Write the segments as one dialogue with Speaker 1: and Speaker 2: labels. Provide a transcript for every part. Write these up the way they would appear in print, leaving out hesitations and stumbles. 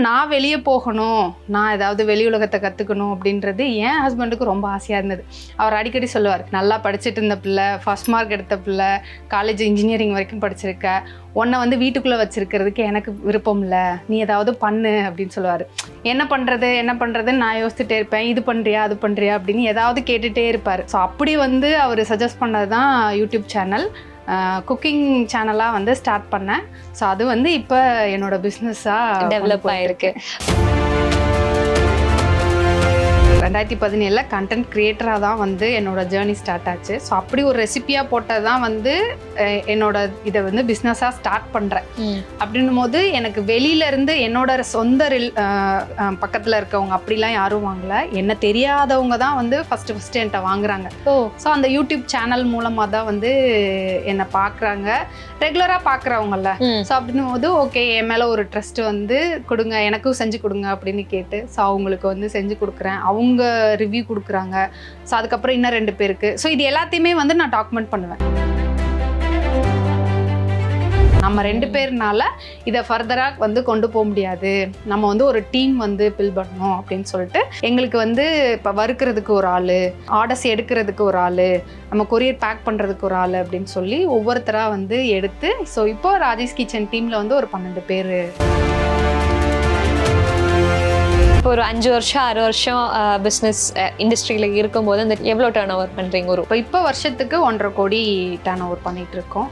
Speaker 1: நான் வெளியே போகணும், நான் ஏதாவது வெளி உலகத்தை கற்றுக்கணும் அப்படின்றது என் ஹஸ்பண்டுக்கு ரொம்ப ஆசையாக இருந்தது. அவர் அடிக்கடி சொல்லுவார், நல்லா படிச்சுட்டு இருந்த பிள்ளை, ஃபர்ஸ்ட் மார்க் எடுத்த பிள்ளை, காலேஜ் இன்ஜினியரிங் வரைக்கும் படிச்சிருக்க, உன்னை வந்து வீட்டுக்குள்ளே வச்சிருக்கிறதுக்கு எனக்கு விருப்பம் இல்லை, நீ ஏதாவது பண்ணு அப்படின்னு சொல்லுவார். என்ன பண்ணுறதுன்னு நான் யோசிச்சுட்டே இருப்பேன். இது பண்ணுறியா அது பண்ணுறியா அப்படின்னு ஏதாவது கேட்டுகிட்டே இருப்பார். ஸோ அப்படி வந்து அவர் சஜஸ்ட் பண்ணது தான் யூடியூப் சேனல். குக்கிங் சேனலாக வந்து ஸ்டார்ட் பண்ணேன். ஸோ அது வந்து இப்போ என்னோட பிஸ்னஸாக
Speaker 2: டெவலப் ஆகிருக்கு.
Speaker 1: 2017 கண்டென்ட் கிரியேட்டராக தான் வந்து என்னோட ஜேர்னி ஸ்டார்ட் ஆச்சு. ஸோ அப்படி ஒரு ரெசிபியாக போட்டது தான் வந்து என்னோட இதை வந்து பிஸ்னஸாக ஸ்டார்ட் பண்ணுறேன். அப்படின்னும் போது எனக்கு வெளியிலேருந்து என்னோட சொந்த பக்கத்தில் இருக்கவங்க அப்படிலாம் யாரும் வாங்கலை. என்ன தெரியாதவங்க தான் வந்து ஃபஸ்ட்டு என்கிட்ட வாங்குறாங்க. ஸோ அந்த யூடியூப் சேனல் மூலமாக தான் வந்து என்னை பார்க்குறாங்க, ரெகுலராக பார்க்குறவங்கள. ஸோ அப்படின்னும் போது ஓகே, என் மேலே ஒரு ட்ரஸ்ட் வந்து கொடுங்க, எனக்கும் செஞ்சு கொடுங்க அப்படின்னு கேட்டு ஸோ அவங்களுக்கு வந்து செஞ்சு கொடுக்குறேன். அவங்க ரிவ்யூ கொடுக்குறாங்க. ஸோ அதுக்கப்புறம் இன்னும் 2 பேருக்கு. ஸோ இது எல்லாத்தையுமே வந்து நான் டாக்குமெண்ட் பண்ணுவேன். நம்ம 2 பேர்னால இதை ஃபர்தராக வந்து கொண்டு போக முடியாது, நம்ம வந்து ஒரு டீம் வந்து பில்ட் பண்ணணும் அப்படின்னு சொல்லிட்டு எங்களுக்கு வந்து இப்போ வறுக்கிறதுக்கு ஒரு ஆள், ஆர்டர்ஸ் எடுக்கிறதுக்கு ஒரு ஆள், நம்ம கொரியர் பேக் பண்ணுறதுக்கு ஒரு ஆள் அப்படின்னு சொல்லி ஒவ்வொருத்தராக வந்து எடுத்து ஸோ இப்போ ராஜேஷ் கிச்சன் டீமில் வந்து ஒரு 12 பேர்.
Speaker 2: இப்போ ஒரு 5 வருஷம் 6 வருஷம் பிஸ்னஸ் இண்டஸ்ட்ரியில் இருக்கும்போது அந்த எவ்வளோ டர்ன் ஓவர் பண்ணுறீங்க?
Speaker 1: இப்போ வருஷத்துக்கு 1.5 கோடி டர்ன் ஓவர் பண்ணிட்டு இருக்கோம்.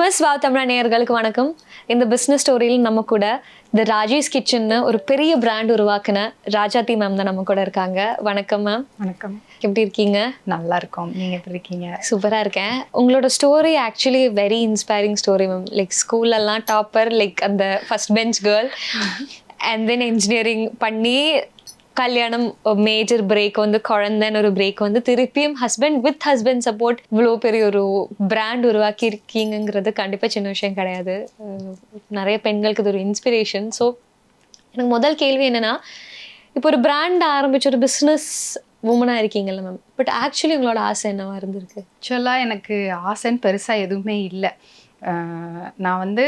Speaker 2: மிஸ் வாவ் தமிழா நேயர்களுக்கு வணக்கம். இந்த பிஸ்னஸ் ஸ்டோரியில் நம்ம கூட இந்த ராஜேஷ் கிச்சன்னு ஒரு பெரிய பிராண்ட் உருவாக்குன ராஜாத்தி மேம் தான் நம்ம கூட இருக்காங்க. வணக்கம் மேம்.
Speaker 1: வணக்கம்.
Speaker 2: எப்படி இருக்கீங்க?
Speaker 1: நல்லா இருக்கோம். நீங்கள் எப்படி இருக்கீங்க?
Speaker 2: சூப்பராக இருக்கேன். உங்களோட story actually very inspiring story ma'am. Like ஸ்கூல்லலாம் டாப்பர், லைக் அந்த first bench girl, and then engineering பண்ணி கல்யாணம், மேஜர் பிரேக் வந்து குழந்தைன்னு ஒரு பிரேக் வந்து திருப்பியும் ஹஸ்பண்ட் சப்போர்ட் இவ்வளோ பெரிய ஒரு பிராண்ட் உருவாக்கி இருக்கீங்கிறது கண்டிப்பாக சின்ன விஷயம் கிடையாது. நிறைய பெண்களுக்கு இது ஒரு இன்ஸ்பிரேஷன். ஸோ எனக்கு முதல் கேள்வி என்னென்னா, இப்போ ஒரு பிராண்ட் ஆரம்பிச்ச ஒரு பிஸ்னஸ் உமனாக இருக்கீங்கல்ல மேம், பட் ஆக்சுவலி உங்களோட ஆசை என்னவா இருந்திருக்கு?
Speaker 1: ஆக்சுவலாக எனக்கு ஆசைன்னு பெருசாக எதுவுமே இல்லை. நான் வந்து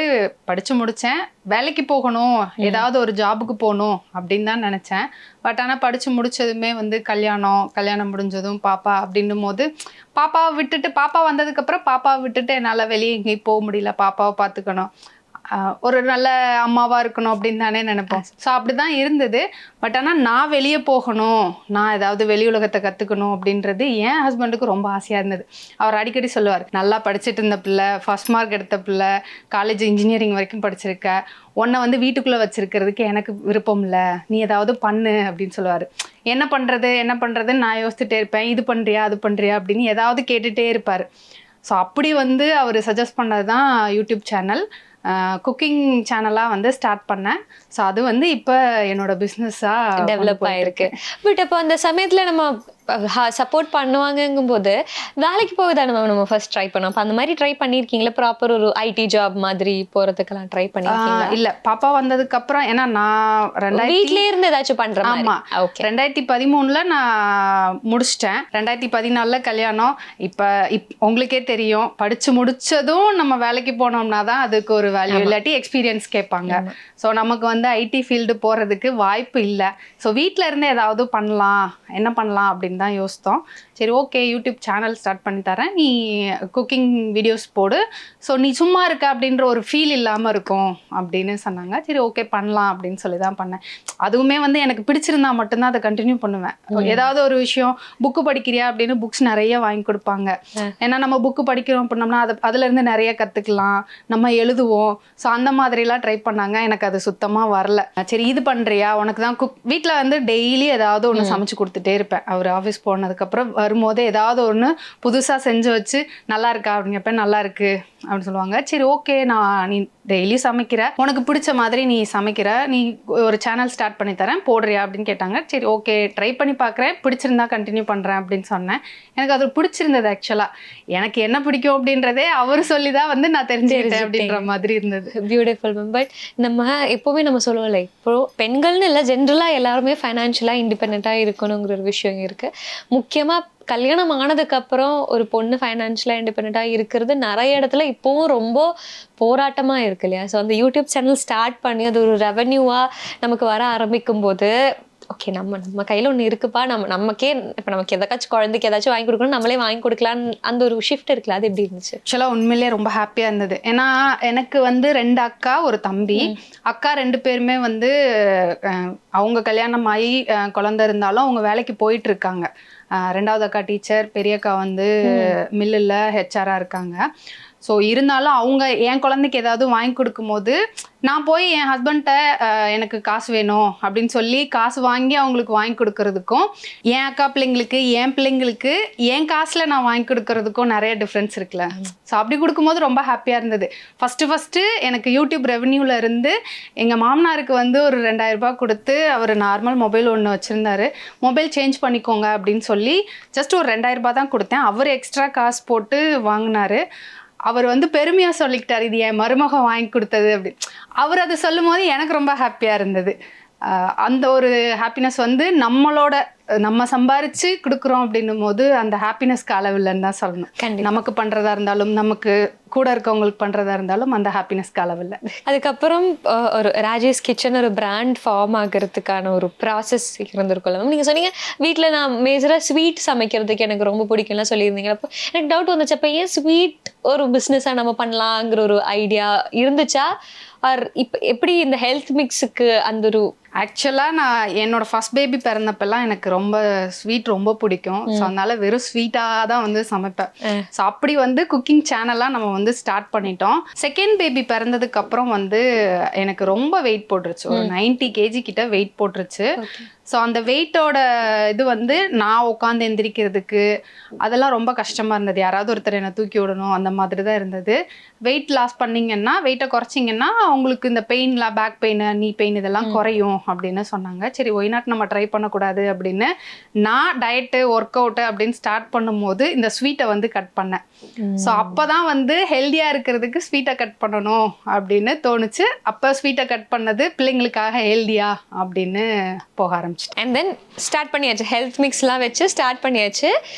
Speaker 1: படித்து முடித்தேன், வேலைக்கு போகணும், ஏதாவது ஒரு ஜாபுக்கு போகணும் அப்படின்னு தான் நினச்சேன். பட் ஆனால் படித்து முடித்ததுமே வந்து கல்யாணம் முடிஞ்சதும் பாப்பா அப்படின்னும் போது பாப்பா வந்ததுக்கப்புறம் பாப்பாவை விட்டுட்டு என்னால் வெளியே எங்கேயும் போக முடியல. பாப்பாவை பார்த்துக்கணும், ஒரு நல்ல அம்மாவாக இருக்கணும் அப்படின்னு தானே நினைப்போம். ஸோ அப்படி தான் இருந்தது. பட் ஆனால் நான் வெளியே போகணும், நான் ஏதாவது வெளி உலகத்தை கற்றுக்கணும் அப்படின்றது என் ஹஸ்பண்டுக்கு ரொம்ப ஆசையாக இருந்தது. அவர் அடிக்கடி சொல்லுவார், நல்லா படிச்சுட்டு இருந்த பிள்ளை, ஃபர்ஸ்ட் மார்க் எடுத்த பிள்ளை, காலேஜ் இன்ஜினியரிங் வரைக்கும் படிச்சிருக்க, உன்னை வந்து வீட்டுக்குள்ளே வச்சிருக்கிறதுக்கு எனக்கு விருப்பம் இல்லை, நீ ஏதாவது பண்ணு அப்படின்னு சொல்லுவார். என்ன பண்ணுறதுன்னு நான் யோசிச்சுட்டே இருப்பேன். இது பண்ணுறியா அது பண்ணுறியா அப்படின்னு ஏதாவது கேட்டுகிட்டே இருப்பார். ஸோ அப்படி வந்து அவர் சஜஸ்ட் பண்ணது தான் யூடியூப் சேனல். குக்கிங் சேனலாக வந்து ஸ்டார்ட் பண்ணேன். ஸோ அது வந்து இப்போ என்னோட பிஸ்னஸாக
Speaker 2: டெவலப் ஆகிருக்கு. பட் அப்போ அந்த சமயத்தில் நம்ம சப்போர்ட் பண்ணுவாங்கங்கும் போது வேலைக்கு போகுதானே மேம் நம்ம ஃபர்ஸ்ட் ட்ரை பண்ணோம். அப்போ அந்த மாதிரி ட்ரை பண்ணியிருக்கீங்களா? ப்ராப்பர் ஒரு ஐடி ஜாப் மாதிரி போகிறதுக்கெல்லாம் ட்ரை பண்ணியிருக்கீங்களா?
Speaker 1: இல்லை, பாப்பா வந்ததுக்கப்புறம், ஏன்னா நான்
Speaker 2: வீட்டிலே இருந்து ஏதாச்சும் பண்ணுறேன்.
Speaker 1: ஆமாம், ஓகே. 2013 நான் முடிச்சிட்டேன். 2014 கல்யாணம். இப்போ உங்களுக்கே தெரியும், படித்து முடித்ததும் நம்ம வேலைக்கு போனோம்னா தான் அதுக்கு ஒரு வேல்யூ, இல்லாட்டி எக்ஸ்பீரியன்ஸ் கேட்பாங்க. ஸோ நமக்கு வந்து ஐடி ஃபீல்டு போகிறதுக்கு வாய்ப்பு இல்லை. ஸோ வீட்டில் இருந்து ஏதாவது என்ன பண்ணலாம் அப்படின்னு தான் யோசித்தோம். சரி, ஓகே, யூடியூப் சேனல் ஸ்டார்ட் பண்ணி தரேன், நீ குக்கிங் வீடியோஸ் போடு, ஸோ நீ சும்மா இருக்க அப்படின்ற ஒரு ஃபீல் இல்லாமல் இருக்கும் அப்படின்னு சொன்னாங்க. சரி, ஓகே, பண்ணலாம் அப்படின்னு சொல்லி தான் பண்ணேன். அதுவுமே வந்து எனக்கு பிடிச்சிருந்தா மட்டும்தான் அதை கண்டினியூ பண்ணுவேன். ஏதாவது ஒரு விஷயம், புக்கு படிக்கிறியா அப்படின்னு புக்ஸ் நிறைய வாங்கி கொடுப்பாங்க. ஏன்னா நம்ம புக்கு படிக்கிறோம் அப்படின்னோம்னா அதுலேருந்து நிறைய கற்றுக்கலாம், நம்ம எழுதுவோம். ஸோ அந்த மாதிரிலாம் ட்ரை பண்ணாங்க. எனக்கு அது சுத்தமாக வரல. சரி, இது பண்ணுறியா, உனக்கு தான் வீட்டில் வந்து டெய்லி ஏதாவது ஒன்று சமைச்சு கொடுத்துட்டே இருப்பேன். அவர் ஆஃபீஸ் போனதுக்கப்புறம் வரும்போது ஏதாவது ஒன்று புதுசாக செஞ்சு வச்சு நல்லா இருக்கா அப்படிங்கப்ப நல்லா இருக்கு அப்படின்னு சொல்லுவாங்க. சரி ஓகே, நீ டெய்லி சமைக்கிற, உனக்கு பிடிச்ச மாதிரி நீ சமைக்கிற, நீ ஒரு சேனல் ஸ்டார்ட் பண்ணி தரேன் போடுறியா அப்படின்னு கேட்டாங்க. சரி ஓகே ட்ரை பண்ணி பார்க்குறேன், பிடிச்சிருந்தா கண்டினியூ பண்ணுறேன் அப்படின்னு சொன்னேன். எனக்கு அது பிடிச்சிருந்தது. ஆக்சுவலாக எனக்கு என்ன பிடிக்கும் அப்படின்றதே அவர் சொல்லி தான் வந்து நான் தெரிஞ்சுக்கிட்டேன் அப்படின்ற மாதிரி இருந்தது.
Speaker 2: Beautiful ma'am. பட் நம்ம எப்போவுமே நம்ம சொல்லுவோம்ல, இப்போ பெண்கள்னு இல்லை, ஜென்ரலாக எல்லாருமே ஃபைனான்ஷியலாக இண்டிபெண்ட்டாக இருக்கணுங்கிற ஒரு விஷயம் இருக்குது. முக்கியமாக கல்யாணம் ஆனதுக்கு அப்புறம் ஒரு பொண்ணு ஃபைனான்ஷியலாக இண்டிபெண்ட்டாக இருக்கிறது நிறைய இடத்துல இப்போவும் ரொம்ப போராட்டமாக இருக்கு இல்லையா? ஸோ அந்த யூடியூப் சேனல் ஸ்டார்ட் பண்ணி அது ஒரு ரெவன்யூவாக நமக்கு வர ஆரம்பிக்கும் போது ஓகே நம்ம கையில் ஒன்று இருக்குப்பா, நமக்கே இப்போ நமக்கு எதாச்சும் குழந்தைக்கு ஏதாச்சும் வாங்கி கொடுக்கணும், நம்மளே வாங்கி கொடுக்கலான்னு அந்த ஒரு ஷிஃப்ட் இருக்குல்ல, அது எப்படி இருந்துச்சு?
Speaker 1: ஆக்சுவலாக உண்மையிலேயே ரொம்ப ஹாப்பியாக இருந்தது. ஏன்னா எனக்கு வந்து 2 அக்கா ஒரு தம்பி. அக்கா 2 பேருமே வந்து அவங்க கல்யாணம் ஆகி குழந்தை இருந்தாலும் அவங்க வேலைக்கு போயிட்டு இருக்காங்க. 2வது அக்கா டீச்சர், பெரிய அக்கா வந்து மில்லில் ஹெச்ஆராக இருக்காங்க. ஸோ இருந்தாலும் அவங்க என் குழந்தைக்கு ஏதாவது வாங்கி கொடுக்கும்போது நான் போய் என் ஹஸ்பண்ட்ட எனக்கு காசு வேணும் அப்படின்னு சொல்லி காசு வாங்கி அவங்களுக்கு வாங்கி கொடுக்கறதுக்கும், என் அக்கா பிள்ளைங்களுக்கு என் பிள்ளைங்களுக்கு என் காசில் நான் வாங்கி கொடுக்கறதுக்கும் நிறைய டிஃப்ரென்ஸ் இருக்குல்ல. ஸோ அப்படி கொடுக்கும்போது ரொம்ப ஹாப்பியாக இருந்தது. ஃபஸ்ட்டு எனக்கு யூடியூப் ரெவன்யூவில் இருந்து எங்கள் மாமனாருக்கு வந்து ஒரு 2000 ரூபாய் கொடுத்து, அவர் நார்மல் மொபைல் ஒன்று வச்சுருந்தாரு, மொபைல் சேஞ்ச் பண்ணிக்கோங்க அப்படின்னு சொல்லி ஜஸ்ட் ஒரு 2000 ரூபாய் தான் கொடுத்தேன். அவர் எக்ஸ்ட்ரா காசு போட்டு வாங்கினாரு. அவர் வந்து பெருமையாக சொல்லிக்கிட்டார், இது என் மருமகன் வாங்கி கொடுத்தது அப்படி. அவர் அதை சொல்லும் போது எனக்கு ரொம்ப ஹாப்பியாக இருந்தது. அந்த ஒரு ஹாப்பினஸ் வந்து நம்ம சம்பாரிச்சு கொடுக்குறோம் அப்படின்னும் போது அந்த ஹாப்பினஸ்க்கு அளவில்லைன்னு தான் சொல்லணும். நமக்கு பண்ணுறதா இருந்தாலும் நமக்கு கூட இருக்கவங்களுக்கு பண்ணுறதா இருந்தாலும் அந்த ஹாப்பினஸ்க்கு அளவில்லை.
Speaker 2: அதுக்கப்புறம் ஒரு ராஜேஷ் கிச்சன் ஒரு பிராண்ட் ஃபார்ம் ஆகிறதுக்கான ஒரு ப்ராசஸ் இருந்திருக்கும்ல. நீங்கள் சொன்னீங்க வீட்டில் நான் மேஜராக ஸ்வீட் சமைக்கிறதுக்கு எனக்கு ரொம்ப பிடிக்கும்லாம் சொல்லியிருந்தீங்க. அப்போ எனக்கு டவுட் வந்துச்சு, அப்போ ஏன் ஸ்வீட் ஒரு பிஸ்னஸாக நம்ம பண்ணலாங்கிற ஒரு ஐடியா இருந்துச்சா? ஆர் இப்போ எப்படி இந்த ஹெல்த் மிக்ஸுக்கு அந்த ஒரு
Speaker 1: ஆக்சுவலாக நான் என்னோட ஃபர்ஸ்ட் பேபி பிறந்தப்பெல்லாம் எனக்கு ரொம்ப ஸ்வீட் ரொம்ப பிடிக்கும். ஸோ அதனால வெறும் ஸ்வீட்டாக தான் வந்து சமைப்பேன். ஸோ அப்படி வந்து குக்கிங் சேனலாக நம்ம வந்து ஸ்டார்ட் பண்ணிட்டோம். செகண்ட் பேபி பிறந்ததுக்கு அப்புறம் வந்து எனக்கு ரொம்ப வெயிட் போட்டுருச்சு, ஒரு 90 kg கிட்ட வெயிட் போட்டுருச்சு. ஸோ அந்த வெயிட்டோட இது வந்து நான் உட்காந்து எந்திரிக்கிறதுக்கு அதெல்லாம் ரொம்ப கஷ்டமாக இருந்தது. யாராவது ஒருத்தர் என்னை தூக்கி விடணும் அந்த மாதிரி தான் இருந்தது. வெயிட் லாஸ் பண்ணிங்கன்னா, வெயிட்டை குறைச்சிங்கன்னா உங்களுக்கு இந்த பெயின்லாம், பேக் பெயின், நீ பெயின் இதெல்லாம் குறையும் அப்படின்னு சொன்னாங்க. சரி ஒய் நாட் நம்ம ட்ரை பண்ணக்கூடாது அப்படின்னு நான் டயட்டு ஒர்க் அவுட்டு அப்படின்னு ஸ்டார்ட் பண்ணும்போது இந்த ஸ்வீட்டை வந்து கட் பண்ணேன். ஸோ அப்போ தான் வந்து ஹெல்த்தியாக இருக்கிறதுக்கு ஸ்வீட்டை கட் பண்ணணும் அப்படின்னு தோணுச்சு. அப்போ ஸ்வீட்டை கட் பண்ணது பிள்ளைங்களுக்காக ஹெல்த்தியா அப்படின்னு போக ஆரம்பிச்சு.
Speaker 2: அண்ட் தென் ஸ்டார்ட் பண்ணியாச்சு, ஹெல்த் மிக்ஸ்லாம் வச்சு ஸ்டார்ட் பண்ணியாச்சு.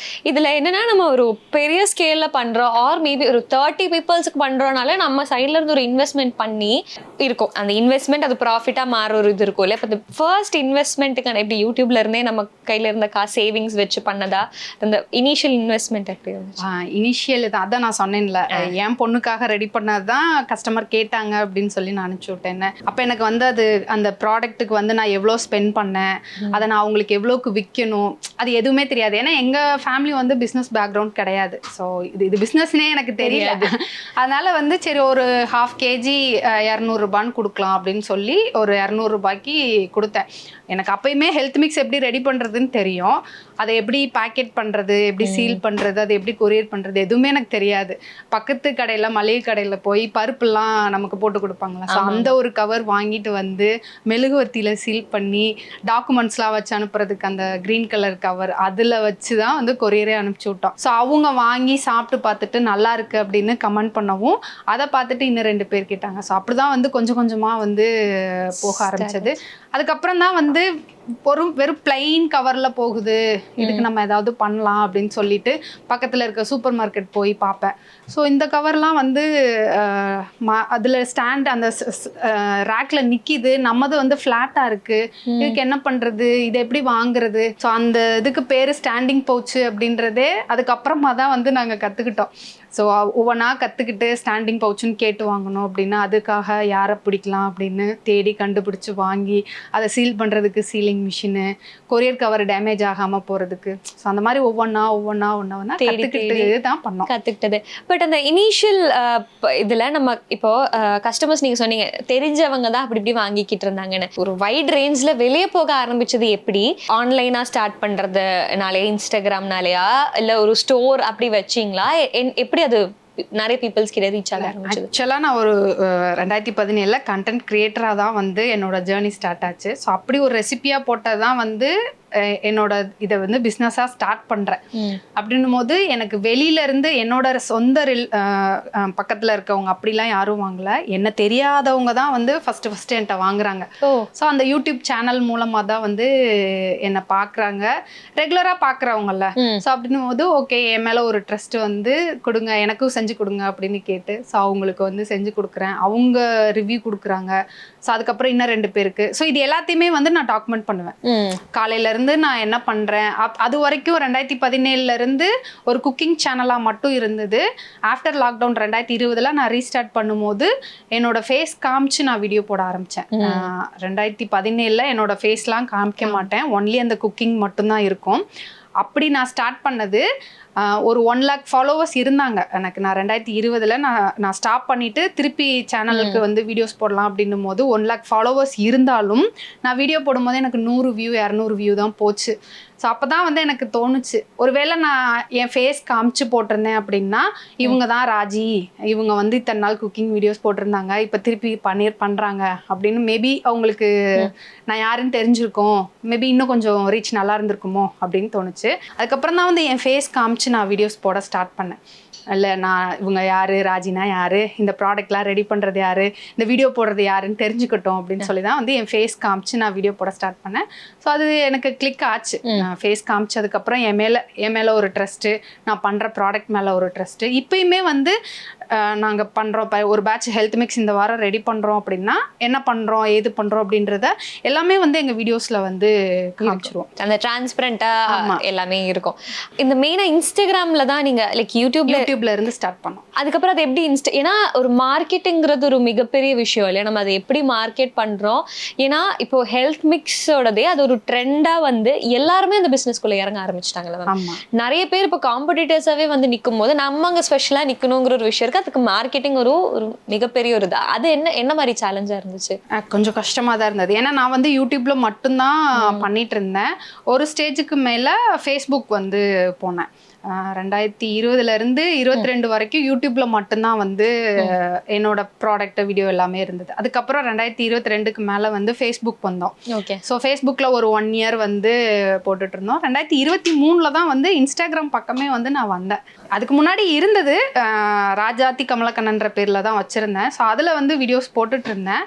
Speaker 2: இதில் என்னென்னா நம்ம ஒரு பெரிய ஸ்கேலில் பண்ணுறோம், ஆர் மேபி ஒரு 30 பீப்புள்ஸுக்கு பண்ணுறோனால நம்ம சைடில் இருந்து ஒரு இன்வெஸ்ட்மெண்ட் பண்ணி இருக்கும். அந்த இன்வெஸ்ட்மெண்ட் அது ப்ராஃபிட்டாக மாற ஒரு இது இருக்கும் இல்லை. இப்போ இந்த ஃபர்ஸ்ட் இன்வெஸ்ட்மெண்ட்டுக்கான எப்படி யூடியூப்ல இருந்தே நம்ம கையில் இருந்த காசு சேவிங்ஸ் வச்சு பண்ணதா? அந்த இனிஷியல் இன்வெஸ்ட்மெண்ட் எப்படி இருந்துச்சு?
Speaker 1: இனிஷியல் தான், அதான் நான் சொன்னேன்ல, என் பொண்ணுக்காக ரெடி பண்ணது தான் கஸ்டமர் கேட்டாங்க அப்படின்னு சொல்லி நான் அனுப்பிச்சி விட்டேன். அப்போ எனக்கு வந்து அது அந்த ப்ராடக்ட்டுக்கு வந்து நான் எவ்வளோ ஸ்பெண்ட் பண்ணேன், அதை நான் அவங்களுக்கு எவ்வளோக்கு விற்கணும், அது எதுவுமே தெரியாது. ஏன்னா எங்கள் ஃபேமிலி வந்து பிஸ்னஸ் பேக்ரவுண்ட் கிடையாது. ஸோ இது பிஸ்னஸ்னே எனக்கு தெரியாது. அதனால வந்து சரி ஒரு 1/2 kg 200 ரூபான்னு கொடுக்கலாம் அப்படின்னு சொல்லி ஒரு 200 ரூபாய்க்கு கொடுத்தேன். எனக்கு அப்பயுமே ஹெல்த் மிக்ஸ் எப்படி ரெடி பண்ணுறதுன்னு தெரியும், அதை எப்படி பேக்கெட் பண்ணுறது, எப்படி சீல் பண்ணுறது, அது எப்படி கொரியர் பண்ணுறது எதுவுமே எனக்கு தெரியாது. பக்கத்து கடையில் மளிகை கடையில் போய் பருப்புலாம் நமக்கு போட்டு கொடுப்பாங்களா, ஸோ அந்த ஒரு கவர் வாங்கிட்டு வந்து மெழுகுவர்த்தியில் சீல் பண்ணி டாக்குமெண்ட்ஸ்லாம் வச்சு அனுப்புறதுக்கு அந்த க்ரீன் கலர் கவர் அதில் வச்சு தான் வந்து கொரியரே அனுப்பிச்சி விட்டோம். ஸோ அவங்க வாங்கி சாப்பிட்டு பார்த்துட்டு நல்லா இருக்கு அப்படின்னு கமெண்ட் பண்ணவும் அதை பார்த்துட்டு இன்னும் 2 பேர் கேட்டாங்க. ஸோ அப்படி தான் வந்து கொஞ்சம் கொஞ்சமாக வந்து போக ஆரம்பிச்சது. அதுக்கப்புறம் தான் வந்து வெறும் பிளைன் கவரில் போகுது, இதுக்கு நம்ம ஏதாவது பண்ணலாம் அப்படின்னு சொல்லிட்டு பக்கத்தில் இருக்க சூப்பர் மார்க்கெட் போய் பார்ப்பேன். ஸோ இந்த கவர்லாம் வந்து அதில் ஸ்டாண்ட் அந்த ரேக்கில் நிற்கிது, நம்மது வந்து ஃப்ளாட்டாக இருக்குது, இதுக்கு என்ன பண்ணுறது, இதை எப்படி வாங்குறது. ஸோ அந்த இதுக்கு பேர் ஸ்டாண்டிங் பவுச்சு அப்படின்றதே அதுக்கப்புறமா தான் வந்து நாங்கள் கற்றுக்கிட்டோம். ஸோ ஒவ்வொன்றா கற்றுக்கிட்டு ஸ்டாண்டிங் பவுச்சுன்னு கேட்டு வாங்கணும் அப்படின்னா அதுக்காக யாரை பிடிக்கலாம் அப்படின்னு தேடி கண்டுபிடிச்சி வாங்கி அதை சீல் பண்ணுறதுக்கு ceiling machine, courier cover damage ஆகாமல் போகிறதுக்கு, ஸோ அந்த மாதிரி ஒவ்வொன்றா கற்றுக்கிட்டு தான் பண்ணோம்.
Speaker 2: கற்றுக்கிட்டது. பட் அந்த இனிஷியல் இதில் நம்ம இப்போது கஸ்டமர்ஸ் நீங்கள் சொன்னீங்க தெரிஞ்சவங்க தான் அப்படி இப்படி வாங்கிக்கிட்டு இருந்தாங்கன்னு, ஒரு வைட் ரேஞ்சில் வெளியே போக ஆரம்பிச்சது எப்படி? ஆன்லைனாக ஸ்டார்ட் பண்ணுறதுனாலே, இன்ஸ்டாகிராம்னாலேயா, இல்லை ஒரு ஸ்டோர் அப்படி வச்சிங்களா? எப்படி அது நிறைய பீப்புள்ஸ் கிட்ட ரீச் ஆக ஆரம்பிச்சது?
Speaker 1: ஆக்சுவலாக நான் ஒரு 2017 கண்டென்ட் கிரியேட்டராக தான் வந்து என்னோட ஜேர்னி ஸ்டார்ட் ஆச்சு. ஸோ அப்படி ஒரு ரெசிபியாக போட்டது தான் வந்து என்னோட இதை வந்து பிஸ்னஸாக ஸ்டார்ட் பண்ணுறேன். அப்படின்னும் போது எனக்கு வெளியிலேருந்து என்னோட சொந்த பக்கத்தில் இருக்கவங்க அப்படிலாம் யாரும் வாங்கலை. என்ன தெரியாதவங்க தான் வந்து ஃபஸ்ட்டு என்கிட்ட வாங்குறாங்க. ஸோ அந்த யூடியூப் சேனல் மூலமாக தான் வந்து என்னை பார்க்குறாங்க, ரெகுலராக பார்க்குறவங்கல்ல. ஸோ அப்படின்னும் போது ஓகே என் மேலே ஒரு ட்ரஸ்ட் வந்து கொடுங்க, எனக்கும் செஞ்சு கொடுங்க அப்படின்னு கேட்டு ஸோ அவங்களுக்கு வந்து செஞ்சு கொடுக்குறேன். அவங்க ரிவ்யூ கொடுக்குறாங்க. ஸோ அதுக்கப்புறம் இன்னும் 2 பேருக்கு. ஸோ இது எல்லாத்தையுமே வந்து நான் டாக்குமெண்ட் பண்ணுவேன். காலையிலேருந்து நான் என்ன பண்ணுறேன். அது வரைக்கும் 2017 ஒரு குக்கிங் சேனலாக மட்டும் இருந்தது. ஆஃப்டர் லாக்டவுன் 2020 நான் ரீஸ்டார்ட் பண்ணும்போது என்னோட ஃபேஸ் காமிச்சு நான் வீடியோ போட ஆரம்பித்தேன். 2017 என்னோட ஃபேஸ்லாம் காமிக்க மாட்டேன், ஒன்லி அந்த குக்கிங் மட்டும்தான் இருக்கும். அப்படி நான் ஸ்டார்ட் பண்ணது. ஒரு 1 lakh ஃபாலோவர்ஸ் இருந்தாங்க எனக்கு. நான் 2020 நான் ஸ்டாப் பண்ணிவிட்டு திருப்பி சேனலுக்கு வந்து வீடியோஸ் போடலாம் அப்படின்னும் போது 1 lakh ஃபாலோவர்ஸ் இருந்தாலும் நான் வீடியோ போடும்போது எனக்கு 100 வியூ 200 வியூ தான் போச்சு. ஸோ அப்போ தான் வந்து எனக்கு தோணுச்சு, ஒருவேளை நான் என் ஃபேஸ் காமிச்சு போட்டிருந்தேன் அப்படின்னா இவங்க தான் ராஜி, இவங்க வந்து இத்தனை நாள் குக்கிங் வீடியோஸ் போட்டிருந்தாங்க, இப்போ திருப்பி பண்ணுறாங்க அப்படின்னு மேபி அவங்களுக்கு நான் யாருன்னு தெரிஞ்சிருக்கோம், மேபி இன்னும் கொஞ்சம் ரீச் நல்லா இருந்திருக்குமோ அப்படின்னு தோணுச்சு. அதுக்கப்புறம் தான் வந்து என் ஃபேஸ் காமிச்சு நான் வீடியோஸ் போட ஸ்டார்ட் பண்ணேன். இல்லை நான் இவங்க யார், ராஜினா யார், இந்த ப்ராடக்ட்லாம் ரெடி பண்ணுறது யார், இந்த வீடியோ போடுறது யாருன்னு தெரிஞ்சுக்கிட்டோம் அப்படின்னு சொல்லி தான் வந்து என் ஃபேஸ் காமிச்சு நான் வீடியோ போட ஸ்டார்ட் பண்ணேன். ஸோ அது எனக்கு கிளிக் ஆச்சு. ஃபேஸ் காமிச்சதுக்கப்புறம் என் மேலே ஒரு ட்ரஸ்ட்டு, நான் பண்ணுற ப்ராடக்ட் மேலே ஒரு ட்ரஸ்ட்டு. இப்போயுமே வந்து நாங்கள் பண்ணுறோம், ஒரு பேட்ச் ஹெல்த் மிக்ஸ் இந்த வாரம் ரெடி பண்ணுறோம் அப்படின்னா என்ன பண்ணுறோம் ஏது பண்ணுறோம் அப்படின்றத எல்லாமே வந்து எங்கள் வீடியோஸில் வந்து காமிச்சிருவோம்.
Speaker 2: அந்த டிரான்ஸ்பரண்ட்டாக எல்லாமே இருக்கும். இந்த மெயினாக இன்ஸ்டாகிராமில் தான் நீங்கள் லைக் யூடியூப்ல
Speaker 1: இருந்து ஸ்டார்ட் பண்ணோம்.
Speaker 2: அதுக்கப்புறம் அது எப்படி ஏன்னா ஒரு மார்க்கெட்டுங்கிறது ஒரு மிகப்பெரிய விஷயம் இல்லையா, நம்ம அதை எப்படி மார்க்கெட் பண்ணுறோம். ஏன்னா இப்போ ஹெல்த் மிக்ஸோடதே அது ஒரு ட்ரெண்டாக வந்து எல்லாருமே அந்த பிஸ்னஸ்குள்ளே இறங்க ஆரம்பிச்சிட்டாங்களா. நிறைய பேர் இப்போ காம்படிட்டர்ஸாகவே வந்து நிற்கும் போது நம்ம அங்கே ஸ்பெஷலாக நிற்கணுங்கிற ஒரு விஷயம், அதுக்கு மார்க்கெட்டிங் ஒரு மிகப்பெரிய ஒரு இது. அது என்ன மாதிரி சேலஞ்சா இருந்துச்சு?
Speaker 1: கொஞ்சம் கஷ்டமா தான் இருந்தது. ஏன்னா நான் வந்து யூடியூப்ல மட்டும்தான் பண்ணிட்டு இருந்தேன். ஒரு ஸ்டேஜுக்கு மேல ஃபேஸ்புக் வந்து போனேன். 2020 22 வரைக்கும் யூடியூப்ல மட்டும்தான் வந்து என்னோட ப்ராடக்ட் வீடியோ எல்லாமே இருந்தது. அதுக்கப்புறம் 2022க்கு மேல வந்து ஃபேஸ்புக் வந்தோம். ஸோ ஃபேஸ்புக்ல ஒரு 1 year வந்து போட்டுட்டு இருந்தோம். 2023 தான் வந்து இன்ஸ்டாகிராம் பக்கமே வந்து நான் வந்தேன். அதுக்கு முன்னாடி இருந்தது ராஜாத்தி கமலக்கண்ணன்ற பேர்ல தான் வச்சிருந்தேன். ஸோ அதுல வந்து வீடியோஸ் போட்டுட்டு இருந்தேன்.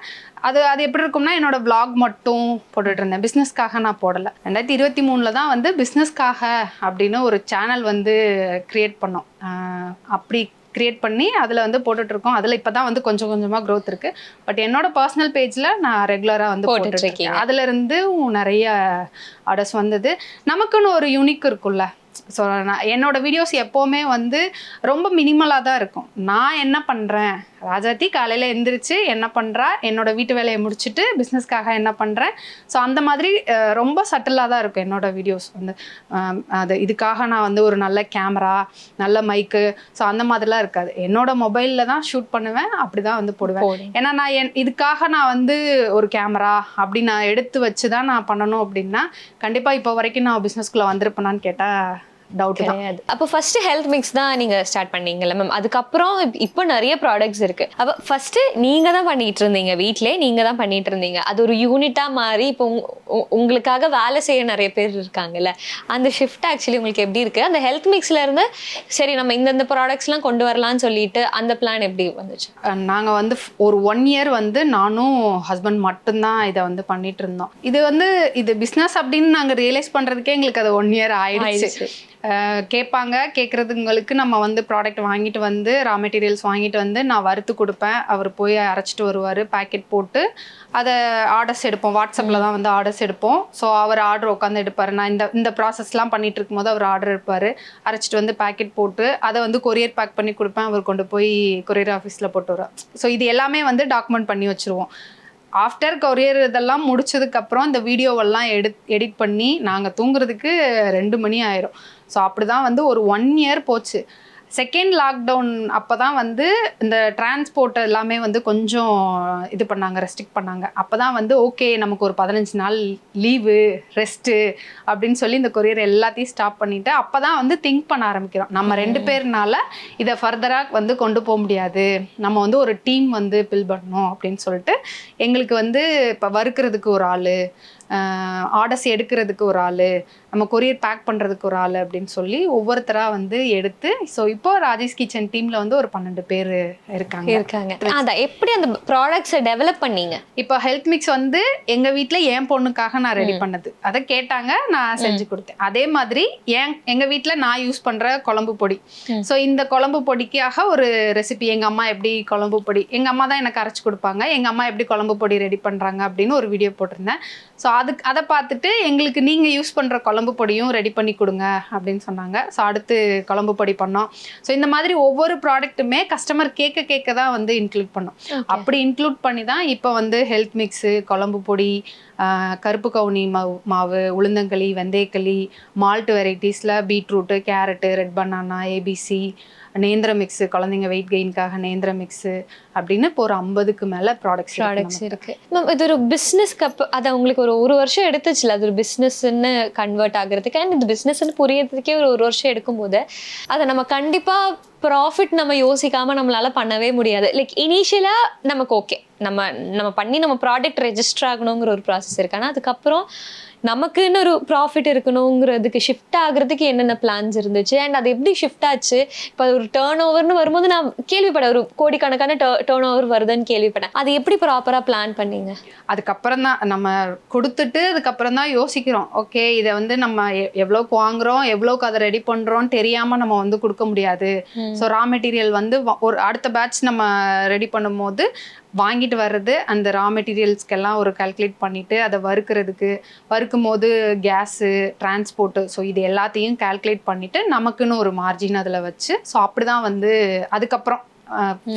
Speaker 1: அது எப்படி இருக்கும்னா என்னோட விளாக் மட்டும் போட்டுட்டு இருந்தேன், பிஸ்னஸ்க்காக நான் போடலை. 2023 தான் வந்து பிஸ்னஸ்க்காக அப்படின்னு ஒரு சேனல் வந்து கிரியேட் பண்ணோம். அப்படி கிரியேட் பண்ணி அதில் வந்து போட்டுட்ருக்கோம். அதில் இப்போ தான் வந்து கொஞ்சம் கொஞ்சமாக க்ரோத் இருக்குது. பட் என்னோட பர்சனல் பேஜில் நான் ரெகுலராக வந்து போட்டுட்ருக்கேன். அதுலேருந்து நிறைய ஆர்டர்ஸ் வந்தது. நமக்குன்னு ஒரு யூனிக் இருக்குல்ல. ஸோ நான் என்னோட வீடியோஸ் எப்போவுமே வந்து ரொம்ப மினிமலாக தான் இருக்கும். நான் என்ன பண்ணுறேன், ராஜாத்தி காலையில் எந்திரிச்சு என்ன பண்ணுறா, என்னோட வீட்டு வேலையை முடிச்சுட்டு பிஸ்னஸ்க்காக என்ன பண்ணுறேன். ஸோ அந்த மாதிரி ரொம்ப சட்டிலாக தான் இருக்கும் என்னோட வீடியோஸ் வந்து. அது இதுக்காக நான் வந்து ஒரு நல்ல கேமரா, நல்ல மைக்கு, ஸோ அந்த மாதிரிலாம் இருக்காது. என்னோட மொபைலில் தான் ஷூட் பண்ணுவேன், அப்படி தான் வந்து போடுவேன். ஏன்னா நான் இதுக்காக நான் வந்து ஒரு கேமரா அப்படி நான் எடுத்து வச்சு தான் நான் பண்ணணும் அப்படின்னா கண்டிப்பாக இப்போ வரைக்கும் நான் பிஸ்னஸ்குள்ளே வந்திருப்பேனான்னு கேட்டால் டவுட் கிடையாது.
Speaker 2: அப்போ ஃபர்ஸ்ட் ஹெல்த் மிக்ஸ் தான் நீங்க ஸ்டார்ட் பண்ணீங்கல்ல மேம். அதுக்கப்புறம் இப்போ நிறைய ப்ராடக்ட்ஸ் இருக்கு. அப்போ ஃபர்ஸ்ட் நீங்க தான் பண்ணிட்டு இருந்தீங்க, வீட்டிலே நீங்க தான் பண்ணிட்டு இருந்தீங்க. அது ஒரு யூனிட்டா மாறி இப்போ உங்களுக்காக வேலை செய்ய நிறைய பேர் இருக்காங்கல்ல, அந்த ஷிஃப்ட் ஆக்சுவலி உங்களுக்கு எப்படி இருக்கு? அந்த ஹெல்த் மிக்ஸ்ல இருந்து சரி நம்ம இந்த ப்ராடக்ட்ஸ்லாம் கொண்டு வரலாம்னு சொல்லிட்டு அந்த பிளான் எப்படி வந்துச்சு?
Speaker 1: நாங்கள் வந்து ஒரு 1 year வந்து நானும் ஹஸ்பண்ட் மட்டும்தான் இதை வந்து பண்ணிட்டு இருந்தோம். இது பிஸ்னஸ் அப்படின்னு நாங்கள் ரியலைஸ் பண்ணுறதுக்கே எங்களுக்கு அது 1 year ஆயிடுச்சு. கேட்பாங்க, கேட்குறதுங்களுக்கு நம்ம வந்து ப்ராடக்ட் வாங்கிட்டு வந்து ரா மெட்டீரியல்ஸ் வாங்கிட்டு வந்து நான் வறுத்து கொடுப்பேன். அவர் போய் அரைச்சிட்டு வருவார், பேக்கெட் போட்டு அதை ஆர்டர்ஸ் எடுப்போம். வாட்ஸ்அப்பில் தான் வந்து ஆர்டர்ஸ் எடுப்போம். ஸோ அவர் ஆர்டர் உட்காந்து எடுப்பார். நான் இந்த ப்ராசஸ்லாம் பண்ணிட்டு இருக்கும்போது அவர் ஆர்டர் எடுப்பார், அரைச்சிட்டு வந்து பேக்கெட் போட்டு அதை வந்து கொரியர் பேக் பண்ணி கொடுப்பேன். அவர் கொண்டு போய் கொரியர் ஆஃபீஸில் போட்டு வருவார். ஸோ இது எல்லாமே வந்து டாக்குமெண்ட் பண்ணி வச்சுருவோம். ஆஃப்டர் கொரியர் இதெல்லாம் முடிச்சதுக்கப்புறம் இந்த வீடியோவெல்லாம் எடிட் பண்ணி நாங்கள் தூங்குறதுக்கு 2 மணி ஆயிரும். ஸோ அப்படி தான் வந்து ஒரு 1 year போச்சு. செகண்ட் லாக்டவுன் அப்போ தான் வந்து இந்த டிரான்ஸ்போர்ட் எல்லாமே வந்து கொஞ்சம் இது பண்ணாங்க, ரெஸ்ட்ரிக்ட் பண்ணாங்க. அப்போ தான் வந்து ஓகே நமக்கு ஒரு 15 நாள் லீவு ரெஸ்ட்டு அப்படின்னு சொல்லி இந்த கொரியர் எல்லாத்தையும் ஸ்டாப் பண்ணிவிட்டு அப்போ தான் வந்து திங்க் பண்ண ஆரம்பிக்கிறோம். நம்ம 2 பேர்னால இதை ஃபர்தராக வந்து கொண்டு போக முடியாது, நம்ம வந்து ஒரு டீம் வந்து பில் பண்ணணும் அப்படின்னு சொல்லிட்டு எங்களுக்கு வந்து இப்போ வறுக்கிறதுக்கு ஒரு ஆள், ஆர்டர்ஸ் எடுக்கிறதுக்கு ஒரு ஆள், நம்ம கொரியர் பேக் பண்ணுறதுக்கு ஒரு ஆள் அப்படின்னு சொல்லி ஒவ்வொருத்தராக வந்து எடுத்து ஸோ இப்போ ராஜேஷ் கிச்சன் டீமில் வந்து ஒரு 12 பேர் இருக்காங்க.
Speaker 2: அதான் எப்படி அந்த ப்ராடக்ட்ஸை டெவலப் பண்ணீங்க?
Speaker 1: இப்போ ஹெல்த் மிக்ஸ் வந்து எங்கள் வீட்டில் என் பொண்ணுக்காக நான் ரெடி பண்ணது, அதை கேட்டாங்க, நான் செஞ்சு கொடுத்தேன். அதே மாதிரி எங்கள் வீட்டில் நான் யூஸ் பண்ணுற குழம்பு பொடி, ஸோ இந்த குழம்பு பொடிக்காக ஒரு ரெசிபி, எங்கள் அம்மா எப்படி குழம்பு பொடி, எங்கள் அம்மா தான் எனக்கு அரைச்சி கொடுப்பாங்க, எங்கள் அம்மா எப்படி குழம்பு பொடி ரெடி பண்ணுறாங்க அப்படின்னு ஒரு வீடியோ போட்டிருந்தேன். ஸோ அதை பார்த்துட்டு எங்களுக்கு நீங்கள் யூஸ் பண்ணுற குழம்பு பொடியும் ரெடி பண்ணி கொடுங்க அப்படின்னு சொன்னாங்க. ஸோ அடுத்து குழம்பு பொடி பண்ணோம். ஸோ இந்த மாதிரி ஒவ்வொரு ப்ராடக்ட்டுமே கஸ்டமர் கேட்க தான் வந்து இன்க்ளூட் பண்ணோம். அப்படி இன்க்ளூட் பண்ணி தான் இப்போ வந்து ஹெல்த் மிக்ஸு, குழம்பு பொடி, கருப்பு கவுனி மாவு, உளுந்தங்களி, வெந்தயக்களி, மால்ட் வெரைட்டிஸில் beetroot, carrot, red banana, ABC, நேந்திர மிக்ஸு, குழந்தைங்க வெயிட் கெயின்காக நேந்திர மிக்ஸு அப்படின்னு இப்போ ஒரு 50க்கு மேலே ப்ராடக்ட்ஸ்
Speaker 2: இருக்கு. மேம் இது ஒரு பிஸ்னஸ்க்கு அப்போ அதை உங்களுக்கு ஒரு வருஷம் எடுத்துச்சுல அது ஒரு பிஸ்னஸ்ன்னு கன்வெர்ட் ஆகுறதுக்கு, அண்ட் இந்த பிஸ்னஸ்ன்னு புரியறதுக்கே ஒரு வருஷம் எடுக்கும்போது அதை நம்ம கண்டிப்பாக ப்ராஃபிட் நம்ம யோசிக்காம நம்மளால பண்ணவே முடியாது. லைக் இனிஷியலா நமக்கு ஓகே நம்ம பண்ணி நம்ம ப்ராடக்ட் ரெஜிஸ்டர் ஆகணுங்கிற ஒரு ப்ராசஸ் இருக்கு. ஆனால் அதுக்கப்புறம் நமக்குன்னு ஒரு ப்ராஃபிட் இருக்கணுங்கிறதுக்கு ஷிஃப்ட் ஆகுறதுக்கு என்னென்ன பிளான்ஸ் இருந்துச்சு, அண்ட் அது எப்படி ஷிஃப்ட் ஆச்சு? இப்போ ஒரு டேர்ன் ஓவர்னு வரும்போது நான் கேள்விப்பட்டேன், ஒரு கோடிக்கணக்கான டேர்ன் ஓவர் வருதுன்னு கேள்விப்பட்டேன். அது எப்படி ப்ராப்பராக பிளான் பண்ணீங்க?
Speaker 1: அதுக்கப்புறம் தான் நம்ம கொடுத்துட்டு அதுக்கப்புறம் தான் யோசிக்கிறோம், ஓகே இதை வந்து நம்ம எவ்வளோக்கு வாங்குறோம், எவ்வளோக்கு அதை ரெடி பண்ணுறோம் தெரியாமல் நம்ம வந்து கொடுக்க முடியாது. ஸோ ரா மெட்டீரியல் வந்து ஒரு அடுத்த பேட்ச் நம்ம ரெடி பண்ணும்போது வாங்கிட்டு வர்றது, அந்த ரா மெட்டீரியல்ஸ்க்கெல்லாம் ஒரு கால்குலேட் பண்ணிவிட்டு அதை வறுக்கும் போது கேஸு, டிரான்ஸ்போர்ட்டு, ஸோ இது எல்லாத்தையும் கால்குலேட் பண்ணிவிட்டு நமக்குன்னு ஒரு மார்ஜின் அதில் வச்சு, ஸோ அப்படி தான் வந்து அதுக்கப்புறம்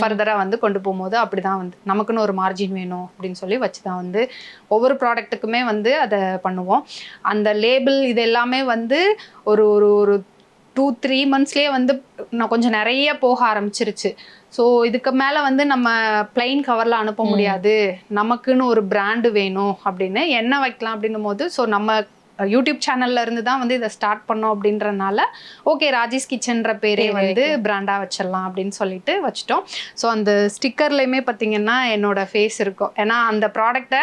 Speaker 1: ஃபர்தராக வந்து கொண்டு போகும்போது அப்படி தான் வந்து நமக்குன்னு ஒரு மார்ஜின் வேணும் அப்படின்னு சொல்லி வச்சு தான் வந்து ஒவ்வொரு ப்ராடக்ட்டுக்குமே வந்து அதை பண்ணுவோம். அந்த லேபிள் இது எல்லாமே வந்து ஒரு ஒரு ஒரு 2-3 monthsலேயே வந்து நான் கொஞ்சம் நிறைய போக ஆரம்பிச்சிருச்சு. ஸோ இதுக்கு மேலே வந்து நம்ம பிளைன் கவரில் அனுப்ப முடியாது, நமக்குன்னு ஒரு பிராண்டு வேணும் அப்படின்னு என்ன வைக்கலாம் அப்படின்னும் போது, ஸோ நம்ம யூடியூப் சேனல்ல இருந்து தான் வந்து இதை ஸ்டார்ட் பண்ணோம் அப்படின்றனால ஓகே ராஜேஷ் கிச்சன்ற பேரே வந்து பிராண்டா வச்சிடலாம் அப்படின்னு சொல்லிட்டு வச்சுட்டோம். ஸோ அந்த ஸ்டிக்கர்லையுமே பார்த்தீங்கன்னா என்னோட ஃபேஸ் இருக்கும். ஏன்னா அந்த ப்ராடக்டை